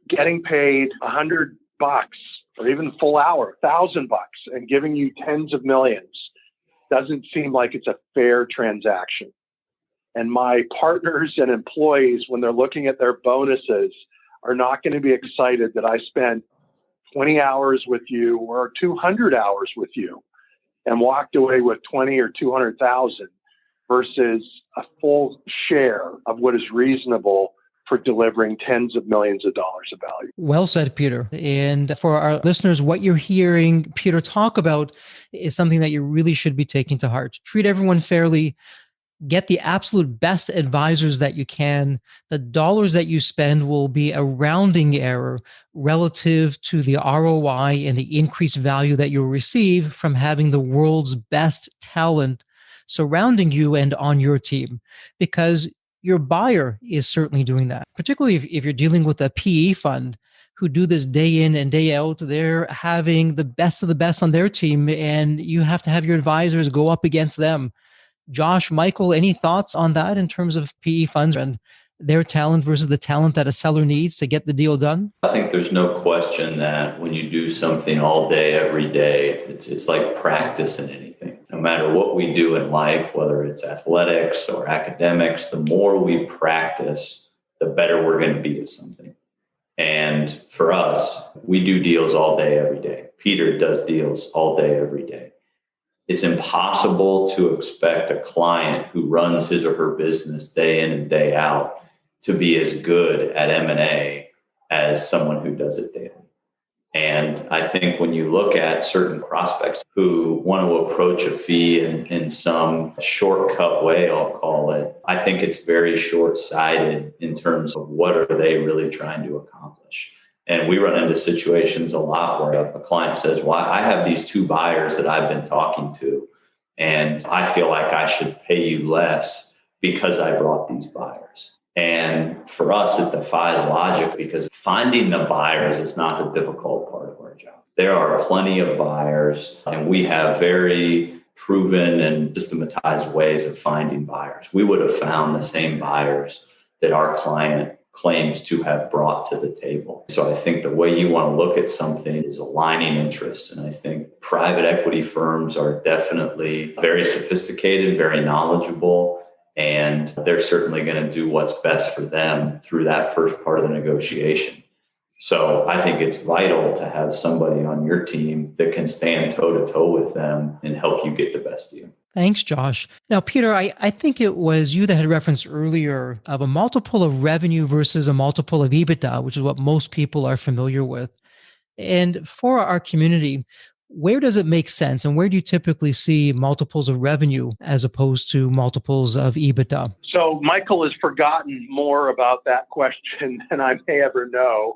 getting paid $100 or even full hour, $1,000 and giving you tens of millions doesn't seem like it's a fair transaction. And my partners and employees, when they're looking at their bonuses, are not going to be excited that I spent 20 hours with you or 200 hours with you and walked away with 20 or 200,000 versus a full share of what is reasonable for delivering tens of millions of dollars of value. Well said, Peter. And for our listeners, what you're hearing Peter talk about is something that you really should be taking to heart. Treat everyone fairly. Get the absolute best advisors that you can. The dollars that you spend will be a rounding error relative to the ROI and the increased value that you'll receive from having the world's best talent surrounding you and on your team, because your buyer is certainly doing that. Particularly if you're dealing with a PE fund who do this day in and day out, they're having the best of the best on their team, and you have to have your advisors go up against them. Josh, Michael, any thoughts on that in terms of PE funds and their talent versus the talent that a seller needs to get the deal done? I think there's no question that when you do something all day, every day, it's like practice in anything. No matter what we do in life, whether it's athletics or academics, the more we practice, the better we're going to be at something. And for us, we do deals all day, every day. Peter does deals all day, every day. It's impossible to expect a client who runs his or her business day in and day out to be as good at M&A as someone who does it daily. And I think when you look at certain prospects who want to approach a fee in some shortcut way, I'll call it, I think it's very short-sighted in terms of what are they really trying to accomplish. And we run into situations a lot where a client says, well, I have these two buyers that I've been talking to, and I feel like I should pay you less because I brought these buyers. And for us, it defies logic, because finding the buyers is not the difficult part of our job. There are plenty of buyers, and we have very proven and systematized ways of finding buyers. We would have found the same buyers that our client claims to have brought to the table. So I think the way you want to look at something is aligning interests. And I think private equity firms are definitely very sophisticated, very knowledgeable, and they're certainly going to do what's best for them through that first part of the negotiation. So I think it's vital to have somebody on your team that can stand toe-to-toe with them and help you get the best deal. Thanks, Josh. Now, Peter, I think it was you that had referenced earlier of a multiple of revenue versus a multiple of EBITDA, which is what most people are familiar with. And for our community, where does it make sense, and where do you typically see multiples of revenue as opposed to multiples of EBITDA? So Michael has forgotten more about that question than I may ever know.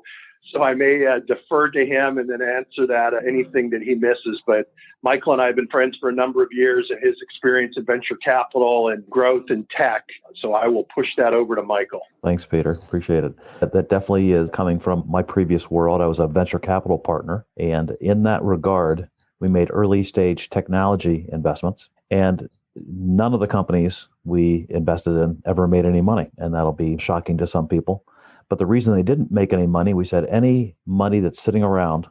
So I may defer to him and then answer that, anything that he misses. But Michael and I have been friends for a number of years, and his experience in venture capital and growth in tech. So I will push that over to Michael. Thanks, Peter. Appreciate it. That definitely is coming from my previous world. I was a venture capital partner. And in that regard, we made early stage technology investments. And none of the companies we invested in ever made any money. And that'll be shocking to some people. But the reason they didn't make any money, we said any money that's sitting around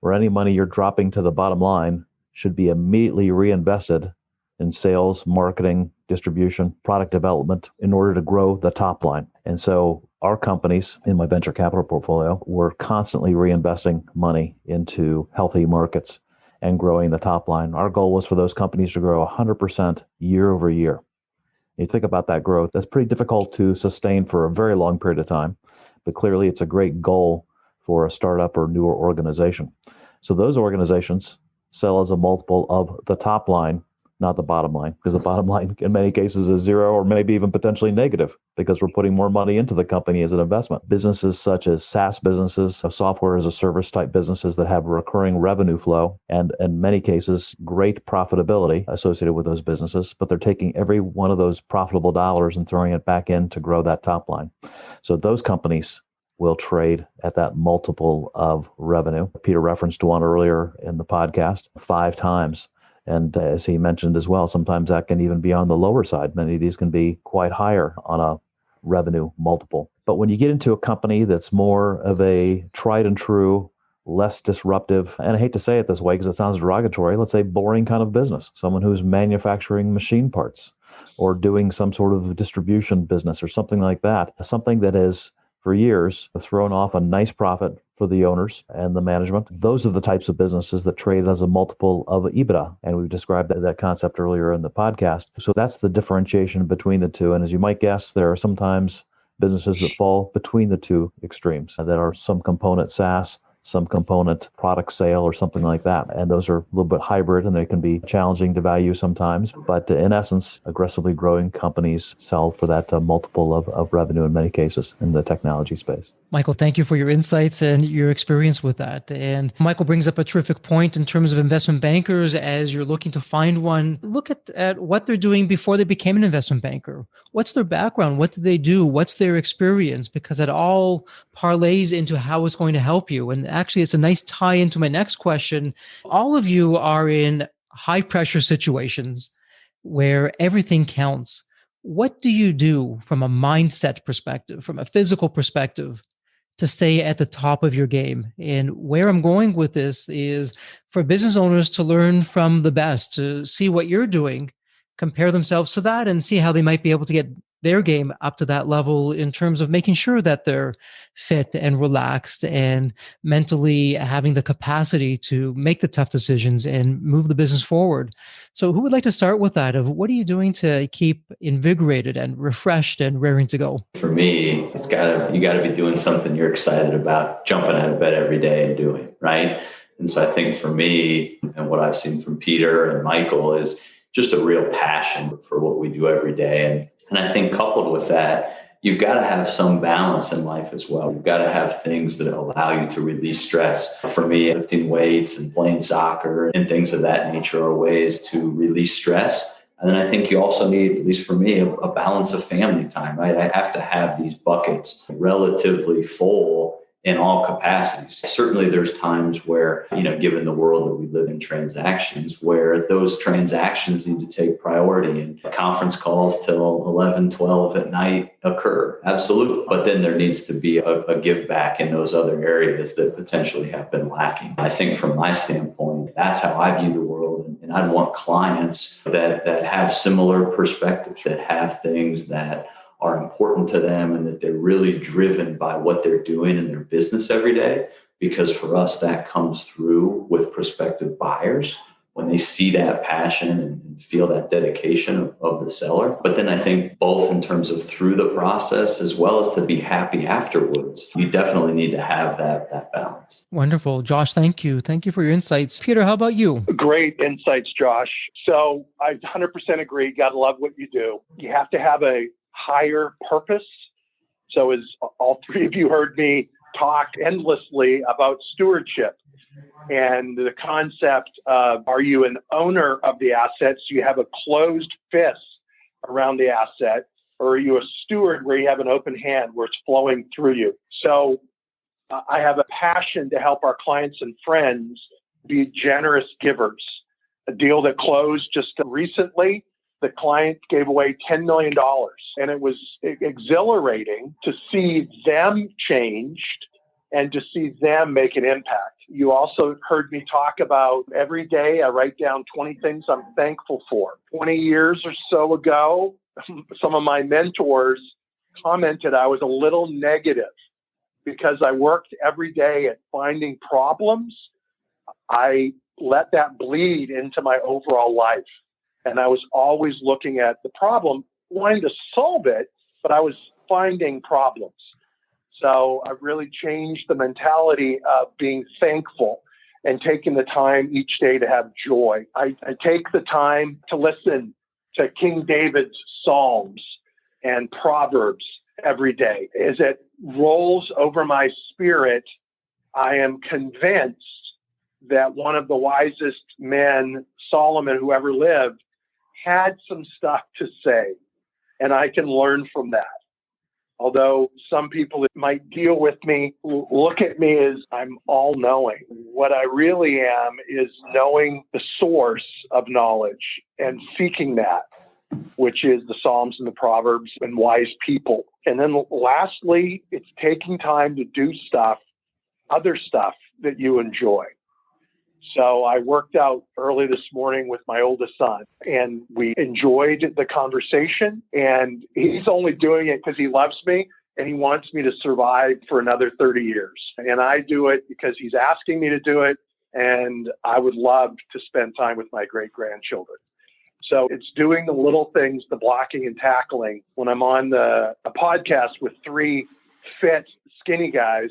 or any money you're dropping to the bottom line should be immediately reinvested in sales, marketing, distribution, product development in order to grow the top line. And so our companies in my venture capital portfolio were constantly reinvesting money into healthy markets and growing the top line. Our goal was for those companies to grow 100% year over year. You think about that growth, that's pretty difficult to sustain for a very long period of time, but clearly it's a great goal for a startup or newer organization. So those organizations sell as a multiple of the top line not the bottom line, because the bottom line in many cases is zero or maybe even potentially negative because we're putting more money into the company as an investment. Businesses such as SaaS businesses, software as a service type businesses that have recurring revenue flow and in many cases great profitability associated with those businesses, but they're taking every one of those profitable dollars and throwing it back in to grow that top line. So those companies will trade at that multiple of revenue. Peter referenced one earlier in the podcast, 5 times. And as he mentioned as well, sometimes that can even be on the lower side. Many of these can be quite higher on a revenue multiple. But when you get into a company that's more of a tried and true, less disruptive, and I hate to say it this way because it sounds derogatory, let's say boring kind of business, someone who's manufacturing machine parts or doing some sort of distribution business or something like that, something that has for years thrown off a nice profit for the owners and the management. Those are the types of businesses that trade as a multiple of EBITDA. And we've described that concept earlier in the podcast. So that's the differentiation between the two. And as you might guess, there are sometimes businesses that fall between the two extremes that are some component SaaS, some component product sale or something like that. And those are a little bit hybrid and they can be challenging to value sometimes. But in essence, aggressively growing companies sell for that multiple of revenue in many cases in the technology space. Michael, thank you for your insights and your experience with that. And Michael brings up a terrific point in terms of investment bankers. As you're looking to find one, look at what they're doing before they became an investment banker. What's their background? What do they do? What's their experience? Because it all parlays into how it's going to help you. And actually, it's a nice tie into my next question. All of you are in high pressure situations where everything counts. What do you do from a mindset perspective, from a physical perspective, to stay at the top of your game? And where I'm going with this is for business owners to learn from the best, to see what you're doing, compare themselves to that, and see how they might be able to get their game up to that level in terms of making sure that they're fit and relaxed and mentally having the capacity to make the tough decisions and move the business forward. So who would like to start with that? Of what are you doing to keep invigorated and refreshed and raring to go? For me, you gotta be doing something you're excited about, jumping out of bed every day and doing, right? And so I think for me, and what I've seen from Peter and Michael is just a real passion for what we do every day. And I think coupled with that, you've got to have some balance in life as well. You've got to have things that allow you to release stress. For me, lifting weights and playing soccer and things of that nature are ways to release stress. And then I think you also need, at least for me, a balance of family time, right? I have to have these buckets relatively full in all capacities. Certainly there's times where, given the world that we live in, transactions, where those transactions need to take priority and conference calls till 11, 12 at night occur. Absolutely. But then there needs to be a give back in those other areas that potentially have been lacking. I think from my standpoint, that's how I view the world. And I'd want clients that have similar perspectives, that have things that are important to them and that they're really driven by what they're doing in their business every day. Because for us, that comes through with prospective buyers when they see that passion and feel that dedication of the seller. But then I think both in terms of through the process as well as to be happy afterwards, you definitely need to have that balance. Wonderful. Josh, thank you. Thank you for your insights. Peter, how about you? Great insights, Josh. So I 100% agree. Got to love what you do. You have to have a higher purpose. So as all three of you heard me talk endlessly about stewardship and the concept of, are you an owner of the assets? You have a closed fist around the asset, or are you a steward where you have an open hand where it's flowing through you? So I have a passion to help our clients and friends be generous givers. A deal that closed just recently, the client gave away $10 million, and it was exhilarating to see them changed and to see them make an impact. You also heard me talk about every day I write down 20 things I'm thankful for. 20 years or so ago, some of my mentors commented I was a little negative because I worked every day at finding problems. I let that bleed into my overall life. And I was always looking at the problem, wanting to solve it, but I was finding problems. So I really changed the mentality of being thankful. and taking the time each day to have joy. I take the time to listen to King David's Psalms and Proverbs every day. As it rolls over my spirit, I am convinced that one of the wisest men, Solomon, who ever lived, had some stuff to say, and I can learn from that. Although some people that might deal with me look at me as I'm all-knowing. What I really am is knowing the source of knowledge and seeking that, which is the Psalms and the Proverbs and wise people. And then lastly, it's taking time to do other stuff that you enjoy. So I worked out early this morning with my oldest son, and we enjoyed the conversation. And he's only doing it because he loves me and he wants me to survive for another 30 years. And I do it because he's asking me to do it. And I would love to spend time with my great-grandchildren. So it's doing the little things, the blocking and tackling. When I'm on a podcast with three fit, skinny guys,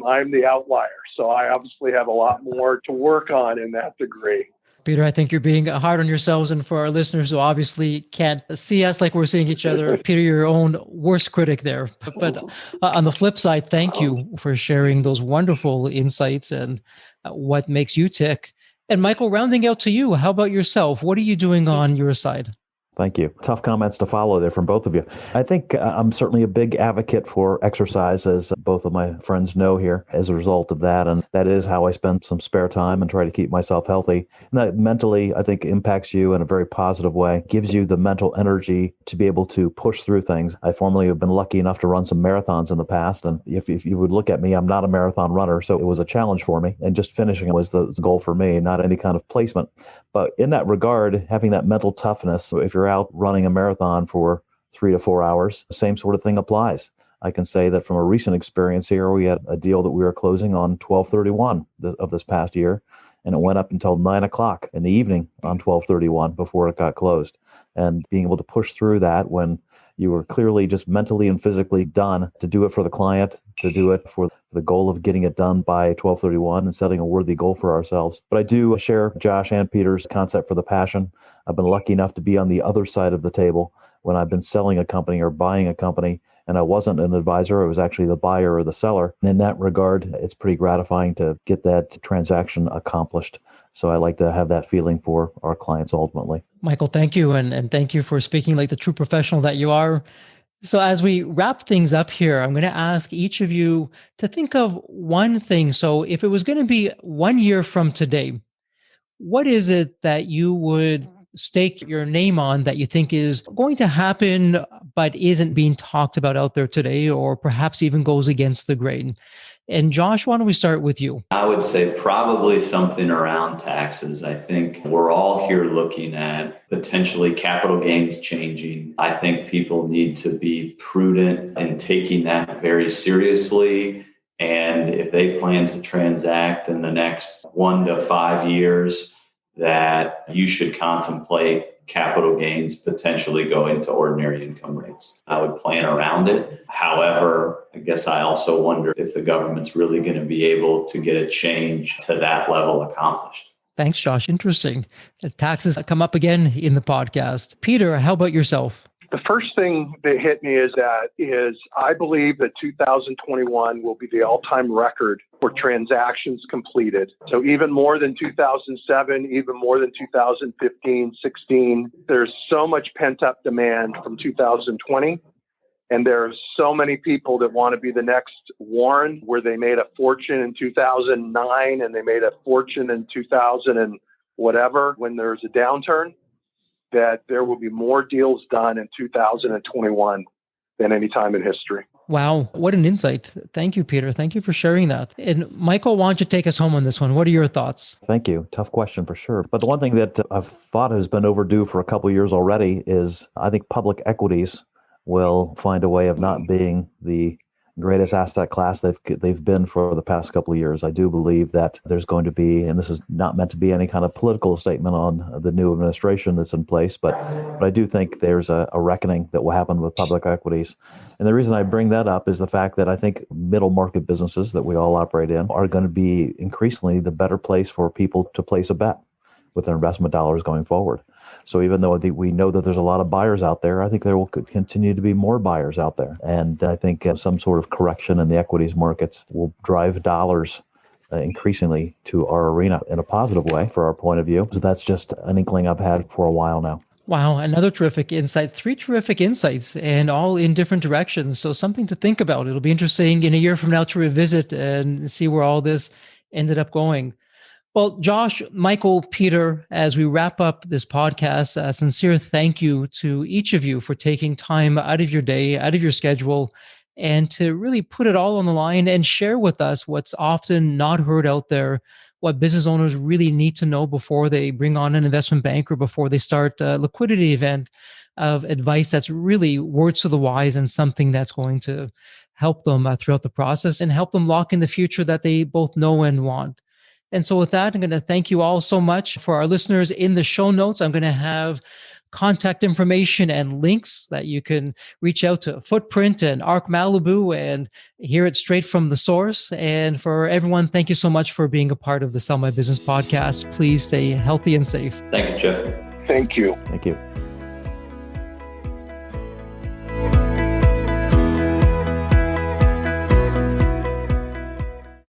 I'm the outlier. So I obviously have a lot more to work on in that degree. Peter, I think you're being hard on yourselves. And for our listeners who obviously can't see us like we're seeing each other, Peter, you're your own worst critic there. But on the flip side, thank you for sharing those wonderful insights and what makes you tick. And Michael, rounding out to you, how about yourself? What are you doing on your side? Thank you. Tough comments to follow there from both of you. I think I'm certainly a big advocate for exercise, as both of my friends know here, as a result of that. And that is how I spend some spare time and try to keep myself healthy. And that mentally, I think, impacts you in a very positive way, gives you the mental energy to be able to push through things. I formerly have been lucky enough to run some marathons in the past. And if you would look at me, I'm not a marathon runner. So it was a challenge for me. And just finishing was the goal for me, not any kind of placement. But in that regard, having that mental toughness, if you're out running a marathon for 3 to 4 hours, the same sort of thing applies. I can say that from a recent experience here, we had a deal that we were closing on 12/31 of this past year, and it went up until 9 o'clock in the evening on 12/31 before it got closed. And being able to push through that when you were clearly just mentally and physically done to do it for the client, to do it for the goal of getting it done by 12/31 and setting a worthy goal for ourselves. But I do share Josh and Peter's concept for the passion. I've been lucky enough to be on the other side of the table when I've been selling a company or buying a company, and I wasn't an advisor. I was actually the buyer or the seller. And in that regard, it's pretty gratifying to get that transaction accomplished. So I like to have that feeling for our clients ultimately. Michael, thank you. And thank you for speaking like the true professional that you are. So as we wrap things up here, I'm going to ask each of you to think of one thing. So if it was going to be 1 year from today, what is it that you would stake your name on that you think is going to happen, but isn't being talked about out there today, or perhaps even goes against the grain? And Josh, why don't we start with you? I would say probably something around taxes. I think we're all here looking at potentially capital gains changing. I think people need to be prudent in taking that very seriously. And if they plan to transact in the next 1 to 5 years, that you should contemplate capital gains potentially going to ordinary income rates. I would plan around it. However, I guess I also wonder if the government's really going to be able to get a change to that level accomplished. Thanks, Josh. Interesting. The taxes come up again in the podcast. Peter, how about yourself? The first thing that hit me is I believe that 2021 will be the all-time record for transactions completed. So even more than 2007, even more than 2015, 16, there's so much pent-up demand from 2020. And there's so many people that want to be the next Warren, where they made a fortune in 2009 and they made a fortune in 2000 and whatever when there's a downturn, that there will be more deals done in 2021 than any time in history. Wow, what an insight. Thank you, Peter. Thank you for sharing that. And Michael, why don't you take us home on this one? What are your thoughts? Thank you. Tough question for sure. But the one thing that I've thought has been overdue for a couple of years already is I think public equities will find a way of not being the greatest asset class they've been for the past couple of years. I do believe that there's going to be, and this is not meant to be any kind of political statement on the new administration that's in place, but I do think there's a reckoning that will happen with public equities. And the reason I bring that up is the fact that I think middle market businesses that we all operate in are going to be increasingly the better place for people to place a bet with their investment dollars going forward. So even though we know that there's a lot of buyers out there, I think there will continue to be more buyers out there. And I think some sort of correction in the equities markets will drive dollars increasingly to our arena in a positive way for our point of view. So that's just an inkling I've had for a while now. Wow, another terrific insight, 3 terrific insights, and all in different directions. So something to think about. It'll be interesting in a year from now to revisit and see where all this ended up going. Well, Josh, Michael, Peter, as we wrap up this podcast, a sincere thank you to each of you for taking time out of your day, out of your schedule, and to really put it all on the line and share with us what's often not heard out there, what business owners really need to know before they bring on an investment banker, before they start a liquidity event, of advice that's really words to the wise and something that's going to help them throughout the process and help them lock in the future that they both know and want. And so with that, I'm going to thank you all so much. For our listeners, in the show notes, I'm going to have contact information and links that you can reach out to Footprint and ArkMalibu and hear it straight from the source. And for everyone, thank you so much for being a part of the Sell My Business podcast. Please stay healthy and safe. Thank you, Jeff. Thank you. Thank you.